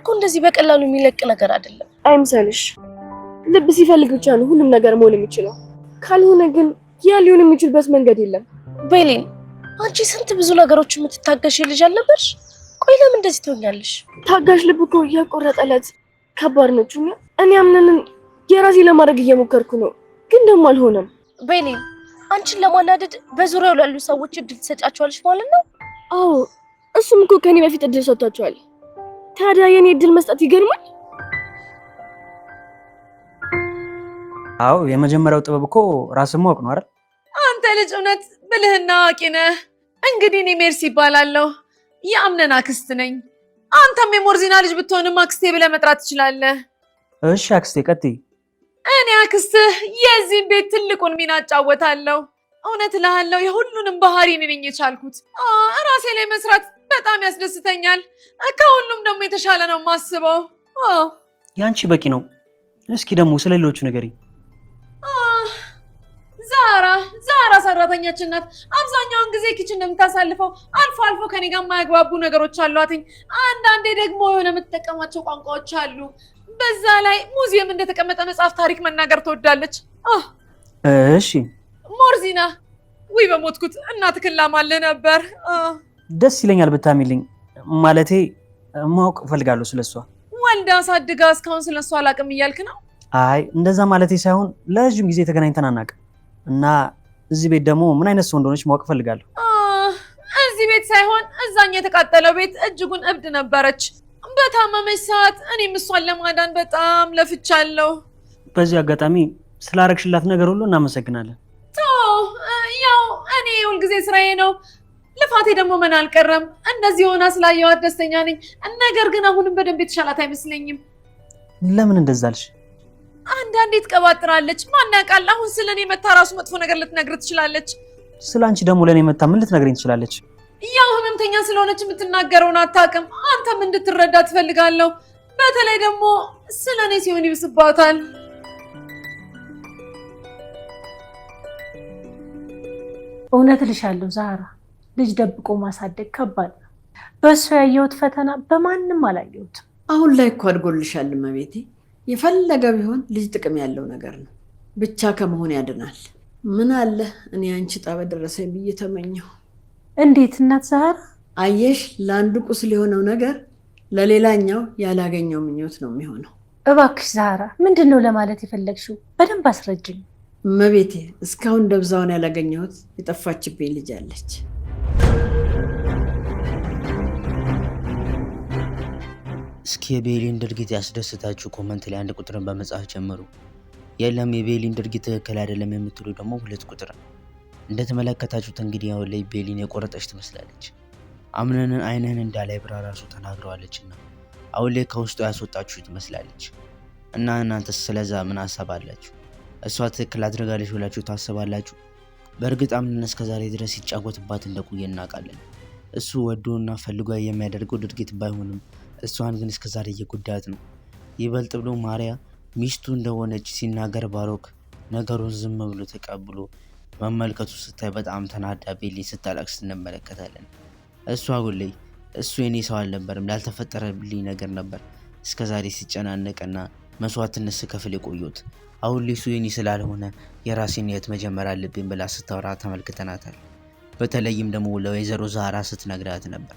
እኮ እንደዚህ በቀላሉ የሚለቅ ነገር አይደለም። አይምሰልሽ። ልብ ሲፈልግ ብቻ ነው ሁሉም ነገር መሆን የሚችለው። ካልሆነ ግን ያ ሊሆን የሚችልበት መንገድ የለም። ቤሊን አንቺ ስንት ብዙ ነገሮች የምትታገሽ ልጅ አልነበርሽ? ቆይ ለምን እንደዚህ ትሆኛለሽ? ታጋሽ ልብ እኮ ያቆረጠለት ከባድ ነው ቹኛ። እኔ አምነንን የራሴ ለማድረግ እየሞከርኩ ነው፣ ግን ደግሞ አልሆነም። ቤሊን አንቺን ለማናደድ በዙሪያው ላሉ ሰዎች እድል ትሰጫቸዋለሽ ማለት ነው? አዎ እሱም እኮ ከኔ በፊት እድል ሰጥቷቸዋል። ታዲያ የኔ እድል መስጠት ይገርማል። አዎ የመጀመሪያው ጥበብ እኮ ራስን ማወቅ ነው አይደል? አንተ ልጅ እውነት ብልህና አዋቂ ነህ። እንግዲህ እኔ ሜርሲ ይባላለሁ፣ የአምነን አክስት ነኝ። አንተም የሞርዚና ልጅ ብትሆንም አክስቴ ብለህ መጥራት ትችላለህ። እሺ አክስቴ ቀጥይ። እኔ አክስትህ የዚህን ቤት ትልቁን ሚና እጫወታለሁ። እውነት እልሃለሁ የሁሉንም ባህሪ ነኝ የቻልኩት። ራሴ ላይ መስራት በጣም ያስደስተኛል። ከሁሉም ደግሞ የተሻለ ነው የማስበው። ያንቺ በቂ ነው። እስኪ ደግሞ ስለሌሎቹ ንገሪኝ። ዛራ ሰራተኛችን ናት። አብዛኛውን ጊዜ ኪችን እንደምታሳልፈው አልፎ አልፎ ከኔ ጋር የማያግባቡ ነገሮች አሏትኝ። አንዳንዴ ደግሞ የሆነ የምትጠቀማቸው ቋንቋዎች አሉ። በዛ ላይ ሙዚየም እንደተቀመጠ መጽሐፍ ታሪክ መናገር ትወዳለች። እሺ ሞርዚና ወይ በሞትኩት እናትክን ላማልህ ነበር። ደስ ይለኛል ብታሚልኝ። ማለቴ ማወቅ እፈልጋለሁ ስለሷ። ወልዳ አሳድጋ እስካሁን ስለሷ አላውቅም እያልክ ነው? አይ እንደዛ ማለቴ ሳይሆን ለረጅም ጊዜ ተገናኝተን አናውቅም እና እዚህ ቤት ደግሞ ምን አይነት ሰው እንደሆነች ማወቅ እፈልጋለሁ። እዚህ ቤት ሳይሆን እዛኛ የተቃጠለው ቤት እጅጉን እብድ ነበረች። በታመመች ሰዓት እኔም እሷን ለማዳን በጣም ለፍቻለሁ። በዚህ አጋጣሚ ስላረግሽላት ነገር ሁሉ እናመሰግናለን። ያው እኔ ሁልጊዜ ስራዬ ነው፣ ልፋቴ ደግሞ ምን አልቀረም። እንደዚህ ሆና ስላየዋት ደስተኛ ነኝ። ነገር ግን አሁንም በደንብ የተሻላት አይመስለኝም። ለምን እንደዛ አልሽ? አንዳንዴ ትቀባጥራለች። ማን ያውቃል? አሁን ስለኔ መታ ራሱ መጥፎ ነገር ልትነግር ትችላለች። ስላንቺ ደግሞ ለኔ መታ ምን ልትነግረኝ ትችላለች? ያው ህመምተኛ ስለሆነች የምትናገረውን አታውቅም። አንተም እንድትረዳ ትፈልጋለሁ። በተለይ ደግሞ ስለኔ ሲሆን ይብስባታል። እውነት ልሻለሁ ዛራ፣ ልጅ ደብቆ ማሳደግ ከባድ ነው። በእሱ ያየሁት ፈተና በማንም አላየሁትም። አሁን ላይ እኮ አድጎልሻል እመቤቴ። የፈለገ ቢሆን ልጅ ጥቅም ያለው ነገር ነው። ብቻ ከመሆን ያድናል። ምን አለ እኔ አንቺ ዕጣ በደረሰኝ ብዬ ተመኘሁ። እንዴት እናት ዛራ? አየሽ፣ ለአንዱ ቁስል የሆነው ነገር ለሌላኛው ያላገኘው ምኞት ነው የሚሆነው። እባክሽ ዛራ፣ ምንድን ነው ለማለት የፈለግሽው? በደንብ አስረጅኝ። እመቤቴ፣ እስካሁን ደብዛውን ያላገኘሁት የጠፋችብኝ ልጅ አለች። እስኪ የቤሊን ድርጊት ያስደስታችሁ ኮመንት ላይ 1 ቁጥርን በመጻፍ ጀምሩ። የለም የቤሊን ድርጊት ትክክል አይደለም የምትሉ ደግሞ 2 ቁጥር። እንደተመለከታችሁት እንግዲህ አሁን ላይ ቤሊን የቆረጠች ትመስላለች። አምነንን አይንህን እንዳላይ ብራ ራሱ ተናግረዋለችና አሁን ላይ ከውስጡ ያስወጣችሁ ትመስላለች። እና እናንተስ ስለዛ ምን ሐሳብ አላችሁ? እሷ ትክክል አድርጋለች ብላችሁ ታስባላችሁ? በእርግጥ አምነን እስከዛሬ ድረስ ሲጫወትባት እንደቆየ እናውቃለን። እሱ ወዶና ፈልጎ የሚያደርገው ድርጊት ባይሆንም እሷን ግን እስከዛሬ እየጎዳት ነው። ይበልጥ ብሎ ማሪያ ሚስቱ እንደሆነች ሲናገር ባሮክ ነገሩን ዝም ብሎ ተቀብሎ መመልከቱ ስታይ በጣም ተናዳ ቤሊን ስታለቅስ እንመለከታለን። እሷ አሁን ላይ እሱ የኔ ሰው አልነበርም፣ ላልተፈጠረልኝ ነገር ነበር እስከዛሬ ሲጨናነቅና መስዋዕትነት ስከፍል የቆየሁት። አሁን ላይ እሱ የኔ ስላልሆነ የራሴን ህይወት መጀመር አለብኝ ብላ ስታወራ ተመልክተናታል። በተለይም ደግሞ ለወይዘሮ ዛራ ስትነግራት ነበር።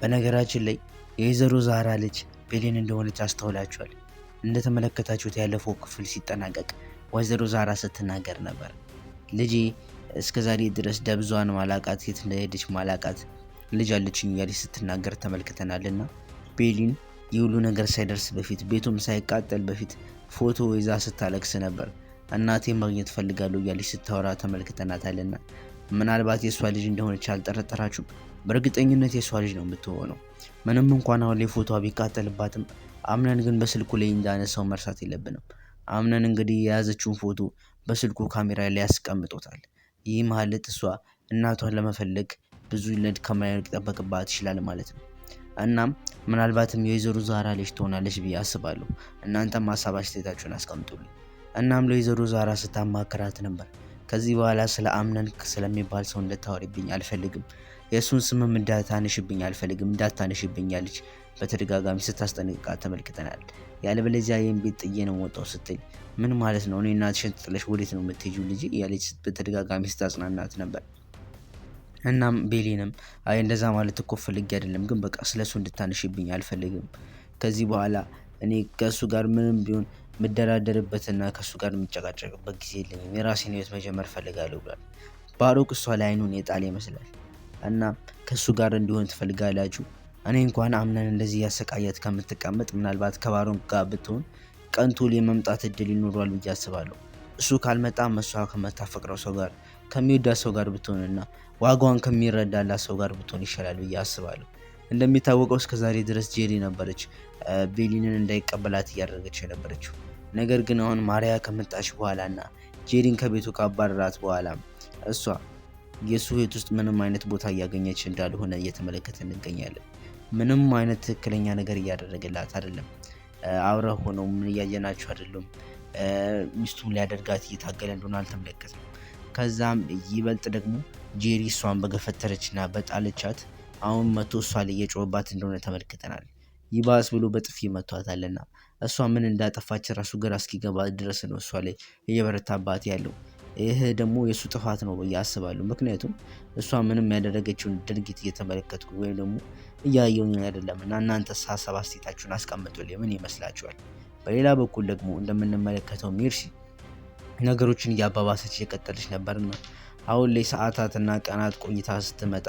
በነገራችን ላይ የወይዘሮ ዛራ ልጅ ቤሊን እንደሆነች አስተውላችኋል? እንደተመለከታችሁት ያለፈው ክፍል ሲጠናቀቅ ወይዘሮ ዛራ ስትናገር ነበር። ልጄ እስከዛሬ ድረስ ደብዟን ማላቃት፣ የት እንደሄደች ማላቃት ልጅ አለችኝ እያለች ስትናገር ተመልክተናልና ቤሊን የሁሉ ነገር ሳይደርስ በፊት ቤቱም ሳይቃጠል በፊት ፎቶ ይዛ ስታለቅስ ነበር። እናቴ ማግኘት ፈልጋለሁ እያለች ስታወራ ተመልክተናታልና ምናልባት የሷ ልጅ እንደሆነች አልጠረጠራችሁም? በእርግጠኝነት የሷ ልጅ ነው የምትሆነው። ምንም እንኳን አሁን ላይ ፎቶ ቢቃጠልባትም አምነን ግን በስልኩ ላይ እንዳነሳው መርሳት የለብንም። አምነን እንግዲህ የያዘችውን ፎቶ በስልኩ ካሜራ ላይ ያስቀምጦታል። ይህ ማለት እሷ እናቷን ለመፈለግ ብዙ ለድካም ሊጠበቅባት ይችላል ማለት ነው። እናም ምናልባትም የወይዘሮ ዛራ ልጅ ትሆናለች ብዬ አስባለሁ። እናንተም ሀሳብ አስተያየታችሁን አስቀምጡልኝ። እናም ለወይዘሮ ዛራ ስታማክራት ነበር። ከዚህ በኋላ ስለ አምነን ስለሚባል ሰው እንድታወሪብኝ አልፈልግም፣ የእሱን ስምም እንዳታነሽብኝ አልፈልግም፣ እንዳታነሽብኝ ያለች በተደጋጋሚ ስታስጠነቅቃት ተመልክተናል። ያለበለዚያ ይህን ቤት ጥዬ ነው የምወጣው ስትል ምን ማለት ነው? እኔ እናትሽን ጥለሽ ወዴት ነው የምትሄጂው ልጅ እያለች በተደጋጋሚ ስታጽናናት ነበር። እናም ቤሊንም አይ እንደዛ ማለት እኮ ፈልጌ አይደለም፣ ግን በቃ ስለሱ እንድታነሽብኝ አልፈልግም። ከዚህ በኋላ እኔ ከእሱ ጋር ምንም ቢሆን የምደራደርበትና ከእሱ ጋር የምጨቃጨቅበት ጊዜ የለኝም፣ የራሴን ህይወት መጀመር ፈልጋለሁ ብሏል። ባሮክ እሷ ላይ አይኑን የጣል ይመስላል። እና ከእሱ ጋር እንዲሆን ትፈልጋላችሁ? እኔ እንኳን አምነን እንደዚህ ያሰቃያት ከምትቀመጥ ምናልባት ከባሮክ ጋር ብትሆን ቀንቶል የመምጣት እድል ይኖሯል ብዬ አስባለሁ። እሱ ካልመጣ እሷ ከምታፈቅረው ሰው ጋር ከሚወዳት ሰው ጋር ብትሆንና ዋጋዋን ከሚረዳላት ሰው ጋር ብትሆን ይሻላል ብዬ አስባለሁ። እንደሚታወቀው እስከዛሬ ድረስ ጄሪ ነበረች ቤሊንን እንዳይቀበላት እያደረገች የነበረችው። ነገር ግን አሁን ማሪያ ከመጣች በኋላና ጄሪን ከቤቱ ካባረራት በኋላ እሷ የሱ ህይወት ውስጥ ምንም አይነት ቦታ እያገኘች እንዳልሆነ እየተመለከተ እንገኛለን። ምንም አይነት ትክክለኛ ነገር እያደረገላት አይደለም። አብረው ሆነው ምን እያየናቸው አይደለም። ሚስቱም ሊያደርጋት እየታገለ እንደሆነ አልተመለከትም። ከዛም ይበልጥ ደግሞ ጄሪ እሷን በገፈተረችና በጣለቻት አሁን መቶ እሷ ላይ እየጮህባት እንደሆነ ተመልክተናል። ይባስ ብሎ በጥፊ መቷታልና እሷ ምን እንዳጠፋች ራሱ ግራ እስኪገባ ድረስ ነው እሷ ላይ እየበረታባት ያለው። ይህ ደግሞ የእሱ ጥፋት ነው ብዬ አስባለሁ። ምክንያቱም እሷ ምንም ያደረገችውን ድርጊት እየተመለከትኩ ወይም ደግሞ እያየሁኝ አይደለም እና እናንተ ሀሳብ አስተያየታችሁን አስቀምጡልኝ። ምን ይመስላችኋል? በሌላ በኩል ደግሞ እንደምንመለከተው ሜርሲ ነገሮችን እያባባሰች እየቀጠለች ነበርና አሁን ላይ ሰዓታትና ቀናት ቆይታ ስትመጣ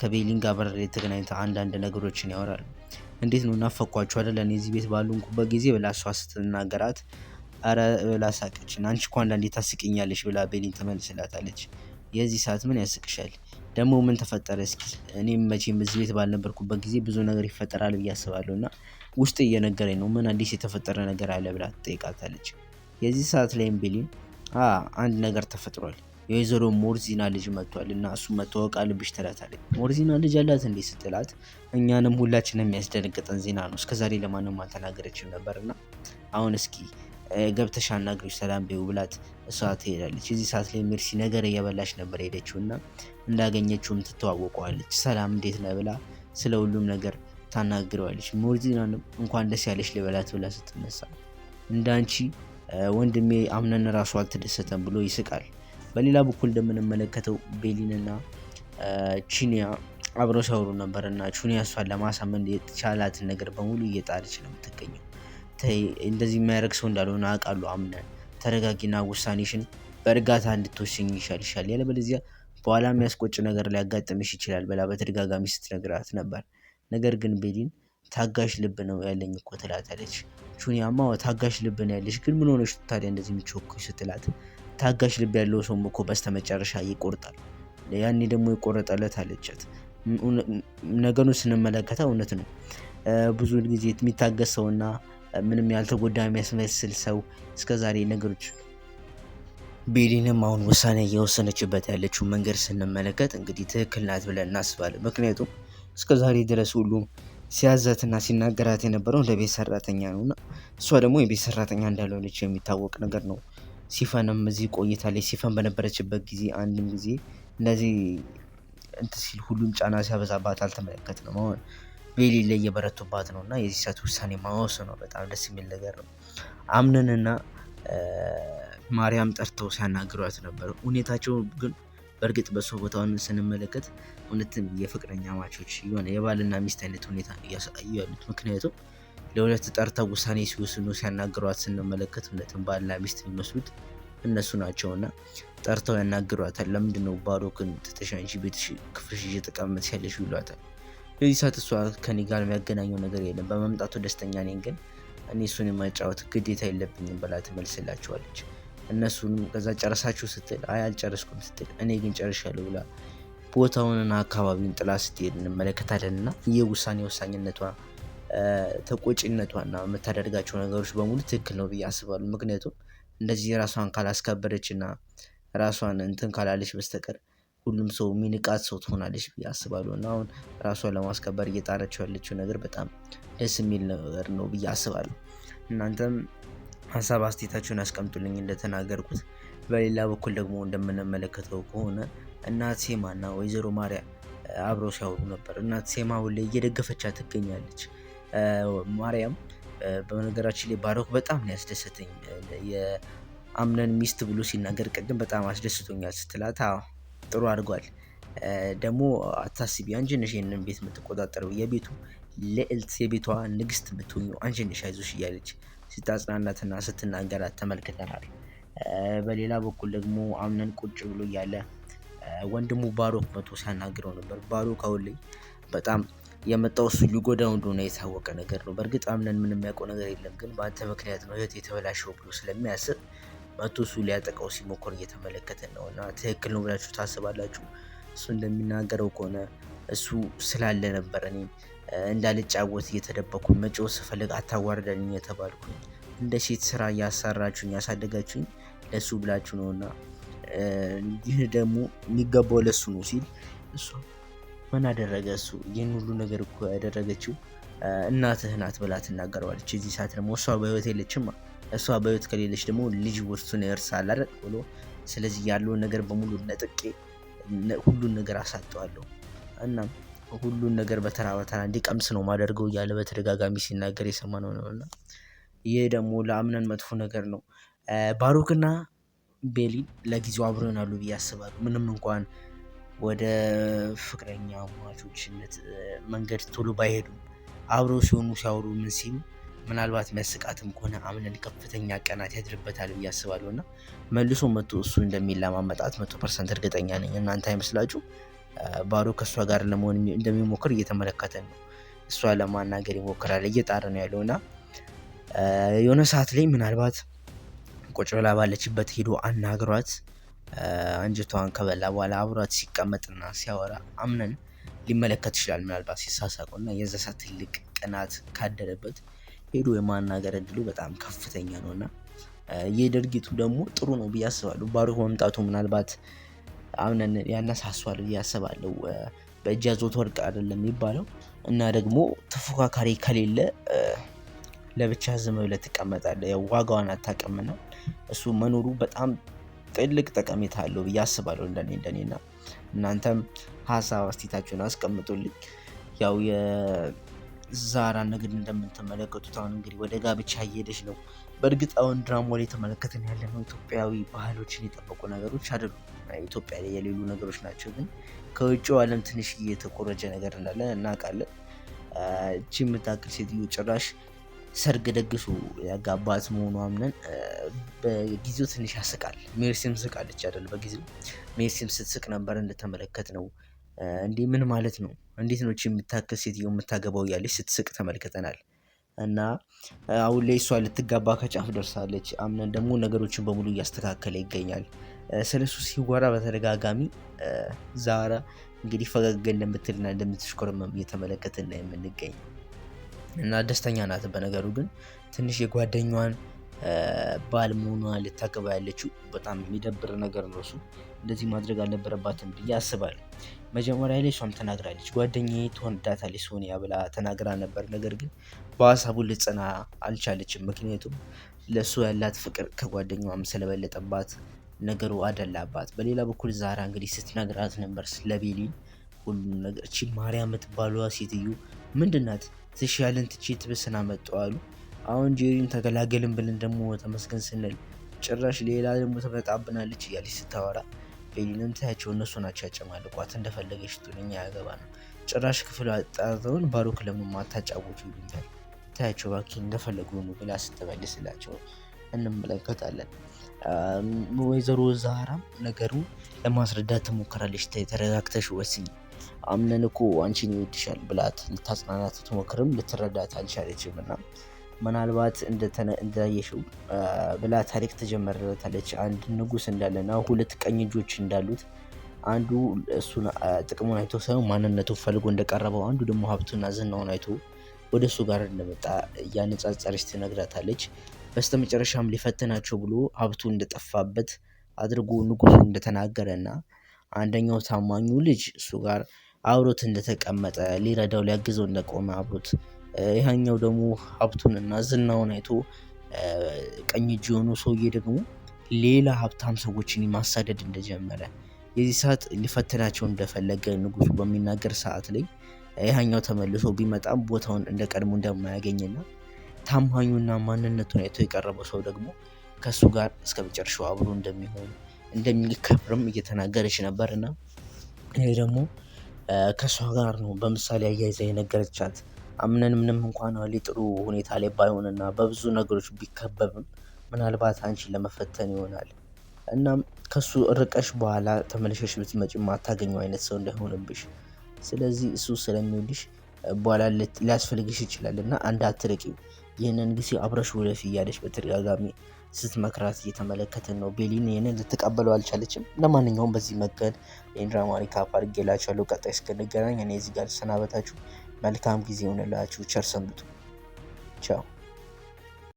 ከቤሊን ጋር በር ላይ ተገናኝታ አንዳንድ ነገሮችን ያወራሉ። እንዴት ነው ናፈኳችሁ አይደል እኔ እዚህ ቤት ባሉንኩበት ጊዜ ብላ እሷ ስትናገራት አረ ብላ ሳቀችና አንቺ እኮ አንዳንዴ ታስቂኛለሽ ብላ ቤሊን ትመልስላታለች። የዚህ ሰዓት ምን ያስቅሻል? ደግሞ ምን ተፈጠረ? እስኪ እኔም መቼም እዚህ ቤት ባልነበርኩበት ጊዜ ብዙ ነገር ይፈጠራል ብዬ አስባለሁ እና ውስጥ እየነገረኝ ነው። ምን አዲስ የተፈጠረ ነገር አለ ብላ ትጠይቃታለች። የዚህ ሰዓት ላይም ቤሊን አንድ ነገር ተፈጥሯል፣ የወይዘሮ ሞርዚና ልጅ መጥቷል እና እሱ መታወቅ አለብሽ ትላታለች። ሞርዚና ልጅ አላት እንዴ ስትላት እኛንም ሁላችንም የሚያስደነግጠን ዜና ነው፣ እስከዛሬ ለማንም አልተናገረችም ነበርና አሁን እስኪ ገብተሽ አናግሪው ሰላም በይው ብላት እሷ ትሄዳለች። እዚህ ሰዓት ላይ ሜርሲ ነገር እየበላች ነበር ሄደችው እና እንዳገኘችውም ትተዋወቀዋለች። ሰላም እንዴት ነህ ብላ ስለ ሁሉም ነገር ታናግረዋለች። ሞርዚናንም እንኳን ደስ ያለች ልበላት ብላ ስትነሳ እንዳንቺ ወንድሜ አምነን ራሱ አልተደሰተም ብሎ ይስቃል። በሌላ በኩል እንደምንመለከተው ቤሊንና ቺኒያ አብረው ሲያወሩ ነበርና ቺኒያ እሷን ለማሳመን የተቻላትን ነገር በሙሉ እየጣረች ነው የምትገኘው። እንደዚህ የሚያደርግ ሰው እንዳልሆነ አውቃለሁ፣ አምነን ተረጋጊና ውሳኔሽን በእርጋታ እንድትወስኝ ይሻልሻል፣ ያለበለዚያ በኋላ የሚያስቆጭ ነገር ሊያጋጥምሽ ይችላል ብላ በተደጋጋሚ ስትነግራት ነበር። ነገር ግን ቤሊን ታጋሽ ልብ ነው ያለኝ እኮ ትላታለች። ቹኒያማ ታጋሽ ልብ ነው ያለሽ፣ ግን ምን ሆነሽ ታዲያ እንደዚህ የምትቾኩኝ ስትላት ታጋሽ ልብ ያለው ሰው እኮ በስተመጨረሻ ይቆርጣል፣ ያኔ ደግሞ ይቆረጠለት አለቻት። ነገሩን ስንመለከተው እውነት ነው። ብዙ ጊዜ የሚታገስ ሰውና ምንም ያልተጎዳ የሚያስመስል ሰው እስከዛሬ ነገሮች ቤሊንም አሁን ውሳኔ እየወሰነችበት ያለችው መንገድ ስንመለከት እንግዲህ ትክክል ናት ብለን እናስባለን። ምክንያቱም እስከዛሬ ድረስ ሁሉም ሲያዛትና ሲናገራት የነበረው ለቤት ሰራተኛ ነውና እሷ ደግሞ የቤት ሰራተኛ እንዳልሆነች የሚታወቅ ነገር ነው። ሲፈንም እዚህ ቆይታለች። ሲፈን በነበረችበት ጊዜ አንድም ጊዜ እንደዚህ እንትን ሲል ሁሉም ጫና ሲያበዛባት አልተመለከትንም። አሁን ቤሊ ላይ እየበረቱባት ነው እና የዚህ ሰዓት ውሳኔ ማወሰኗ በጣም ደስ የሚል ነገር ነው። አምነንና ማርያም ጠርተው ሲያናግሯት ነበር። ሁኔታቸው ግን በእርግጥ በሰው ቦታውን ስንመለከት እውነትም የፍቅረኛ ማቾች የሆነ የባልና ሚስት አይነት ሁኔታ እያሳዩ ያሉት። ምክንያቱም ለሁለት ጠርተው ውሳኔ ሲወስኑ ሲያናግሯት ስንመለከት እውነትም ባልና ሚስት የሚመስሉት እነሱ ናቸውና ጠርተው ያናግሯታል። ለምንድነው ባሮክን ትተሽ አንቺ ቤትሽ ክፍልሽ እየተቀመጥሽ ያለሽ ይሏታል። በዚህ ሰዓት እሷ ከኔ ጋር የሚያገናኘው ነገር የለም፣ በመምጣቱ ደስተኛ ነኝ፣ ግን እኔ እሱን የማጫወት ግዴታ የለብኝም ብላ ትመልስላቸዋለች። እነሱንም ከዛ ጨረሳችሁ ስትል አይ አልጨረስኩም ስትል እኔ ግን ጨርሻለሁ ብላ ቦታውንና አካባቢውን ጥላ ስትሄድ እንመለከታለን። እና ይህ ውሳኔ ወሳኝነቷ ተቆጪነቷና የምታደርጋቸው ነገሮች በሙሉ ትክክል ነው ብዬ አስባለሁ። ምክንያቱም እንደዚህ ራሷን ካላስከበረች እና ራሷን እንትን ካላለች በስተቀር ሁሉም ሰው ሚንቃት ሰው ትሆናለች ብዬ አስባለሁ። እና አሁን ራሷን ለማስከበር እየጣረችው ያለችው ነገር በጣም ደስ የሚል ነገር ነው ብዬ አስባለሁ። እናንተም ሀሳብ አስተያየታችሁን አስቀምጡልኝ እንደተናገርኩት። በሌላ በኩል ደግሞ እንደምንመለከተው ከሆነ እናት ሴማና ወይዘሮ ማርያ አብረው ሲያወሩ ነበር። እናት ሴማ ሁሌ እየደገፈቻት ትገኛለች። ማርያም በነገራችን ላይ ባሮክ በጣም ነው ያስደሰተኝ። የአምነን ሚስት ብሎ ሲናገር ቅድም በጣም አስደስቶኛል ስትላት፣ አዎ ጥሩ አድርጓል። ደግሞ አታስቢ፣ አንቺ ነሽ ይሄንን ቤት የምትቆጣጠረው፣ የቤቱ ልዕልት፣ የቤቷ ንግስት የምትሆኚው አንቺ ነሽ፣ አይዞሽ እያለች ስታጽናናትና ስትናገራት ተመልክተናል። በሌላ በኩል ደግሞ አምነን ቁጭ ብሎ እያለ ወንድሙ ባሮክ መቶ ሲያናግረው ነበር። ባሮክ አሁን ላይ በጣም የመጣው እሱ ሊጎዳው እንደሆነ የታወቀ ነገር ነው። በእርግጥ አምነን ምንም የሚያውቀው ነገር የለም፣ ግን በአንተ ምክንያት ነው ህይወት የተበላሸው ብሎ ስለሚያስብ መቶ እሱ ሊያጠቃው ሲሞክር እየተመለከተን ነው። እና ትክክል ነው ብላችሁ ታስባላችሁ? እሱ እንደሚናገረው ከሆነ እሱ ስላለ ነበር እኔ እንዳልጫወት እየተደበኩ መጫወት ስፈልግ አታዋርደኝ የተባልኩኝ፣ እንደ ሴት ስራ እያሰራችሁኝ ያሳደጋችሁኝ ለሱ ብላችሁ ነው እና ይህ ደግሞ የሚገባው ለሱ ነው ሲል እሱ ምን አደረገ? እሱ ይህን ሁሉ ነገር እኮ ያደረገችው እናትህ ናት ብላ ትናገረዋለች። የዚህ ሰዓት ደግሞ እሷ በህይወት የለችም። እሷ በህይወት ከሌለች ደግሞ ልጅ ውርሱን ይወርሳል አይደል ብሎ፣ ስለዚህ ያለውን ነገር በሙሉ ነጥቄ ሁሉን ነገር አሳጠዋለሁ እና ሁሉን ነገር በተራ በተራ እንዲቀምስ ነው ማደርገው እያለ በተደጋጋሚ ሲናገር የሰማነው ነው እና ይህ ደግሞ ለአምነን መጥፎ ነገር ነው። ባሮክና ቤሊ ለጊዜው አብረው ይሆናሉ ብዬ አስባለሁ። ምንም እንኳን ወደ ፍቅረኛ ማቾችነት መንገድ ቶሎ ባይሄዱም አብረው ሲሆኑ ሲያወሩ ምን ሲሉ ምናልባት የሚያስቃትም ከሆነ አምነን ከፍተኛ ቀናት ያድርበታል ብዬ አስባለሁ እና መልሶ መጥቶ እሱ እንደሚለማመጣት 100% እርግጠኛ ነኝ። እናንተ አይመስላችሁ? ባሮክ ከእሷ ጋር ለመሆን እንደሚሞክር እየተመለከተን ነው። እሷ ለማናገር ይሞክራል፣ እየጣረ ነው ያለው እና የሆነ ሰዓት ላይ ምናልባት ቁጭ ብላ ባለችበት ሄዶ አናግሯት አንጀቷን ከበላ በኋላ አብሯት ሲቀመጥና ሲያወራ አምነን ሊመለከት ይችላል። ምናልባት ሲሳሳቁ እና የዛ ሰዓት ትልቅ ቅናት ካደረበት ሄዶ የማናገር እድሉ በጣም ከፍተኛ ነው እና ይህ ድርጊቱ ደግሞ ጥሩ ነው ብዬ አስባለሁ። ባሮክ መምጣቱ ምናልባት አምነን ያነሳሷል ብዬ አስባለሁ። በእጅ ያዞት ወርቅ አይደለም የሚባለው እና ደግሞ ተፎካካሪ ከሌለ ለብቻ ዝም ብለህ ትቀመጣለህ፣ ያው ዋጋዋን አታውቅምና እሱ መኖሩ በጣም ትልቅ ጠቀሜታ አለው ብዬ አስባለሁ። እንደኔና እናንተም ሀሳብ አስተያየታችሁን አስቀምጡልኝ። ያው የዛራ ንግድ እንደምትመለከቱት አሁን እንግዲህ ወደ ጋብቻ እየሄደች ነው። በእርግጥ አሁን ድራማ ላይ የተመለከትን ያለነው ኢትዮጵያዊ ባህሎችን የጠበቁ ነገሮች አይደሉም። ኢትዮጵያ ላይ የሌሉ ነገሮች ናቸው፣ ግን ከውጭው ዓለም ትንሽ እየተቆረጀ ነገር እንዳለ እናውቃለን። እቺ የምታክል ሴትዮ ጭራሽ ሰርግ ደግሱ ያጋባት መሆኑ አምነን በጊዜው ትንሽ ያስቃል። ሜርሲም ስቃለች አይደል? በጊዜው ሜርሲም ስትስቅ ነበር እንደተመለከት ነው። እንዴ ምን ማለት ነው? እንዴት ነው የምታክል ሴትዮ የምታገባው እያለች ስትስቅ ተመልክተናል። እና አሁን ላይ እሷ ልትጋባ ከጫፍ ደርሳለች። አምነን ደግሞ ነገሮችን በሙሉ እያስተካከለ ይገኛል። ስለሱ ሲወራ በተደጋጋሚ ዛራ እንግዲህ ፈገግ እንደምትልና እንደምትሽኮረመም እየተመለከትና የምንገኝ እና ደስተኛ ናት። በነገሩ ግን ትንሽ የጓደኛዋን ባል መሆኗ ልታገባ ያለችው በጣም የሚደብር ነገር ነው። እሱ እንደዚህ ማድረግ አልነበረባትም ብዬ አስባለሁ። መጀመሪያ ላይ እሷም ተናግራለች፣ ጓደኛዬ ትወዳታለች ሶኒያ ብላ ተናግራ ነበር። ነገር ግን በሀሳቡ ልትጸና አልቻለችም። ምክንያቱም ለእሱ ያላት ፍቅር ከጓደኛዋም ስለበለጠባት ነገሩ አደላባት። በሌላ በኩል ዛራ እንግዲህ ስትነግራት ነበር ስለ ቤሊ ሁሉም ነገር። እቺ ማርያም የምትባለዋ ሴትዮ ምንድናት? ትሻለን ትቼ ትብስና መጠዋሉ። አሁን ጄሪን ተገላገልን ብለን ደግሞ ተመስገን ስንል ጭራሽ ሌላ ደግሞ ተመጣብናለች እያለች ስታወራ ቤሊንም ታያቸው፣ እነሱ ናቸው ያጨማልቋት። እንደፈለገች ትሉኛ ያገባ ነው። ጭራሽ ክፍል አጣተውን ባሮክ ለምን ማታጫወቱ ይሉኛል። ታያቸው ባኪ እንደፈለጉ ነው ብላ ስትመልስላቸው እንመለከታለን። ወይዘሮ ዛራም ነገሩን ለማስረዳት ትሞክራለች። ተረጋግተሽ ወስኝ፣ አምነን እኮ አንቺን ይወድሻል ብላት ልታጽናናት ትሞክርም ልትረዳት አልቻለችም። እና ምናልባት እንዳየሽው ብላ ታሪክ ተጀመረታለች። አንድ ንጉስ እንዳለና ሁለት ቀኝ እጆች እንዳሉት፣ አንዱ እሱን ጥቅሙን አይቶ ሳይሆን ማንነቱን ፈልጎ እንደቀረበው፣ አንዱ ደግሞ ሀብቱና ዝናውን አይቶ ወደ እሱ ጋር እንደመጣ እያነጻጸረች ትነግራታለች። በስተመጨረሻም ሊፈትናቸው ብሎ ሀብቱ እንደጠፋበት አድርጎ ንጉሱ እንደተናገረና አንደኛው ታማኙ ልጅ እሱ ጋር አብሮት እንደተቀመጠ ሊረዳው ሊያግዘው እንደቆመ አብሮት፣ ይሄኛው ደግሞ ሀብቱን እና ዝናውን አይቶ ቀኝ እጅ የሆኑ ሰውዬ ደግሞ ሌላ ሀብታም ሰዎችን ማሳደድ እንደጀመረ፣ የዚህ ሰዓት ሊፈትናቸው እንደፈለገ ንጉሱ በሚናገር ሰዓት ላይ ያኛው ተመልሶ ቢመጣም ቦታውን እንደ ቀድሞ እንደማያገኝና ታማኙና ማንነቱን አይቶ የቀረበው ሰው ደግሞ ከሱ ጋር እስከ መጨረሻው አብሮ እንደሚሆን እንደሚከብርም እየተናገረች ነበርና ይሄ ደግሞ ከሷ ጋር ነው በምሳሌ አያይዛ የነገረቻት። አምነን ምንም እንኳን አሁን ጥሩ ሁኔታ ላይ ባይሆንና በብዙ ነገሮች ቢከበብም ምናልባት አንቺን ለመፈተን ይሆናል። እናም ከሱ ርቀሽ በኋላ ተመልሰሽ ብትመጪ ማታገኘው አይነት ሰው እንዳይሆንብሽ፣ ስለዚህ እሱ ስለሚወድሽ በኋላ ሊያስፈልግሽ ይችላል እና እንዳትርቂው፣ ይህንን ጊዜ አብረሽ ወለፊ እያለች በተደጋጋሚ ስትመክራት እየተመለከትን ነው። ቤሊን ይህንን ልትቀበለው አልቻለችም። ለማንኛውም በዚህ መንገድ ይህን ድራማ ሪካፕ አድርጌላችኋለሁ። ቀጣይ እስክንገናኝ እኔ እዚህ ጋር ሰናበታችሁ። መልካም ጊዜ ይሆንላችሁ። ቸር ሰንብቱ። ቻው